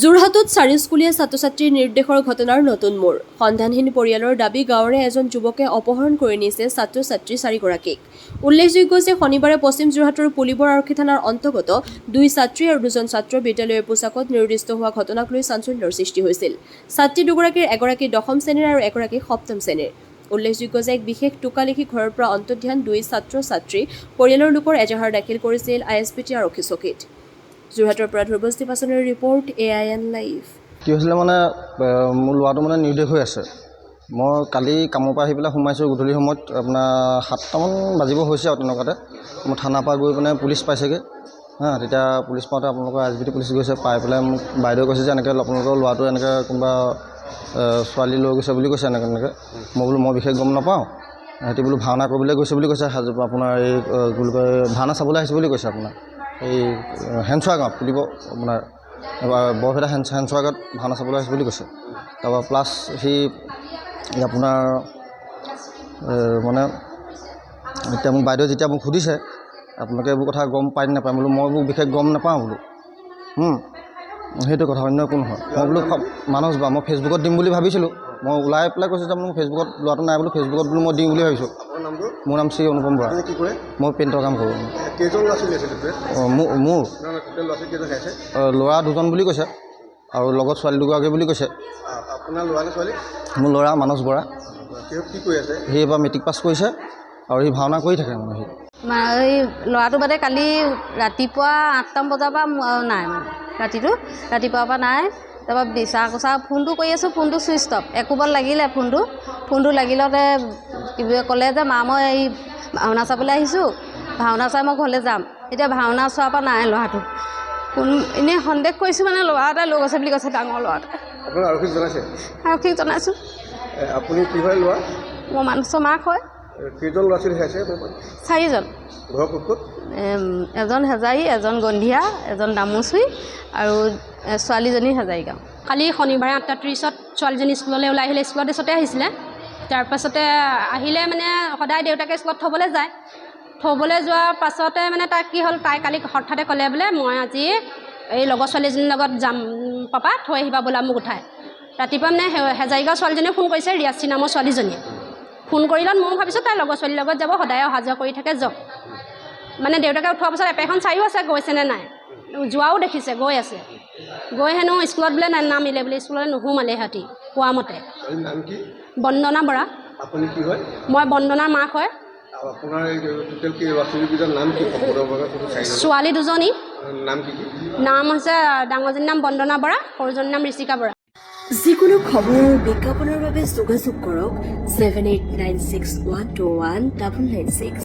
যোৰহাটত চাৰিস্কুলীয়া ছাত্ৰ-ছাত্ৰীৰ নিৰ্দেশৰ ঘটনাৰ নতুন মূৰ সন্ধানহীন পৰিয়ালৰ দাবী গাঁৱৰে এজন যুৱকে অপহৰণ কৰি নিছে ছাত্ৰ-ছাত্ৰী 4গৰাকীক। উল্লেখযোগ্য যে শনিবাৰে পশ্চিম যোৰহাটৰ পুলিবৰ আৰক্ষী থানাৰ অন্তৰ্গত 2 ছাত্ৰী আৰু 2জন ছাত্ৰ বিদ্যালয়ৰ পোছাকত নিৰ্দিষ্ট হোৱা ঘটনাক লৈ চাঞ্চল্যৰ সৃষ্টি হৈছিল। ছাত্ৰী দুগৰাকীৰ এগৰাকী 10ম শ্ৰেণীৰ আৰু এগৰাকী 7ম শ্ৰেণীৰ। উল্লেখযোগ্য যে এক বিশেষ টোকা লিখি ঘৰৰ পৰা অন্তৰ্ধান 2 ছাত্ৰ-ছাত্ৰী পৰিয়ালৰ লোকৰ এজাহাৰ দাখিল কৰিছিল ISPT আৰক্ষী চকীত। যোৰহাটৰ পৰা ধ্ৰুৱজ্যোতি পাচনিৰ ৰিপৰ্ট AIN লাইভ। কি হৈছিলে মানে মোৰ ল'ৰাটো মানে নিৰ্দেশ হৈ আছে। মই কালি কামৰ পৰা আহি পেলাই সোমাইছোঁ গধূলি সময়ত আপোনাৰ 7টামান বাজিব হৈছে আৰু তেনেকুৱাতে মই থানাৰ পৰা গৈ মানে পুলিচ পাইছেগৈ তেতিয়া পুলিচ পাওঁতে আপোনালোকৰ ISPT পুলিচ গৈছে পাই পেলাই মোক বাইদেউ কৈছে যে এনেকৈ আপোনালোকৰ ল'ৰাটো এনেকৈ কোনোবা ছোৱালী লৈ গৈছে বুলি কৈছে এনেকৈ মই বোলো মই বিশেষ গম নাপাওঁ সিহঁতি বোলো ভাওনা কৰিবলৈ গৈছে বুলি কৈছে আপোনাৰ এই কি বুলি কয় ভাওনা চাবলৈ আহিছে বুলি কৈছে আপোনাৰ এই হেঞ্চোৱা গাঁৱত পুলিব আপোনাৰ বৰপেটা হেঞ্চোৱা গাঁৱত ভাওনা চাবলৈ আহিছে বুলি কৈছে। তাৰপৰা প্লাছ সি আপোনাৰ মানে এতিয়া মোক বাইদেউ যেতিয়া মোক সুধিছে আপোনালোকে এইবোৰ কথা গম পাই নাপায় বোলো মই এইবোৰ বিশেষ গম নাপাওঁ বোলো সেইটো কথা অন্য একো নহয়। মই বোলো মানস বা মই ফেচবুকত দিম বুলি ভাবিছিলোঁ। মই ওলাই পেলাই কৈছোঁ যে মোৰ ফেচবুকত ল'ৰাটো নাই বোলো ফেচবুকত বোলো মই দিম বুলি ভাবিছোঁ। মোৰ নাম শ্ৰী অনুপম বৰা। মই পেইণ্টৰ কাম কৰোঁ। মোৰ ল'ৰা 2জন বুলি কৈছে আৰু লগত ছোৱালী 2গৰাকী বুলি কৈছে। মোৰ ল'ৰা মানস বৰা। সি এবাৰ মেট্ৰিক পাছ কৰিছে আৰু সি ভাওনা কৰি থাকে মানে এই ল'ৰাটো বাদে কালি ৰাতিপুৱা 8টামান বজাৰ পৰা নাই মানে ৰাতিপুৱাৰ পৰা নাই। তাৰপৰা বিচাৰ কোচা ফোনটো কৰি আছোঁ ফোনটো ছুইচ অফ একোবাৰ লাগিলে ফোনটো লাগিলতে কিবা ক'লে যে মা মই এই ভাওনা চাবলৈ আহিছোঁ ভাওনা চাই মই ঘৰলৈ যাম। এতিয়া ভাওনা চোৱাৰ পৰা নাই ল'ৰাটো এনেই সন্দেহ কৰিছোঁ মানে ল'ৰা এটা লৈ গৈছে বুলি কৈছে ডাঙৰ ল'ৰা এটা। আপোনাক আৰক্ষীক জনাইছে? আৰক্ষীক জনাইছোঁ। আপুনি কি হয় ল'ৰা? মই মানসৰ মাক হয়। কেইজন ল'ৰা ছোৱালী আছে? 4জন। ঘৰ ক'ত ক'ত? এজন হেজাৰী এজন গন্ধিয়া এজন দামুচুই আৰু ছোৱালীজনী হেজাৰী গাঁও। কালি শনিবাৰে 8:30ত ছোৱালীজনী স্কুললৈ ওলাই আহিলে স্কুলৰ ড্ৰেছতে আহিছিলে। তাৰপাছতে আহিলে মানে সদায় দেউতাকে স্কুলত থ'বলৈ যায়। থ'বলৈ যোৱাৰ পাছতে মানে তাই কি হ'ল তাই কালি হঠাতে ক'লে বোলে মই আজি এই লগৰ ছোৱালীজনীৰ লগত যাম পাপা থৈ আহিবা বোলা মোক উঠাই। ৰাতিপুৱা মানে হেজাৰী গাঁও ছোৱালীজনীয়ে ফোন কৰিছে ৰিয়াচি নামৰ ছোৱালীজনীয়ে। ফোন কৰিলত মই ভাবিছোঁ তাই লগৰ ছোৱালীৰ লগত যাব সদায় অহা যোৱা কৰি থাকে যাওক। মানে দেউতাকে উঠোৱাৰ পাছত এপেখন চায়ো আছে গৈছেনে নাই যোৱাও দেখিছে গৈ আছে গৈ হেনো স্কুলত বোলে নামিলে বোলে স্কুললৈ নোসোমালে সিহঁতি কোৱা মতে। বন্দনা বৰা। আপুনি কি হয়? মই বন্দনাৰ মাক হয়। আপোনাৰ টোটেল কি ল'ৰা ছোৱালীকেইটাৰ নাম কি? ছোৱালী 2জনী। নাম কি? নাম হৈছে ডাঙৰজনীৰ নাম বন্দনা বৰা সৰুজনীৰ নাম ঋষিকা বৰা। যিকোনো খবৰ আৰু বিজ্ঞাপনৰ বাবে যোগাযোগ কৰক 7896121996।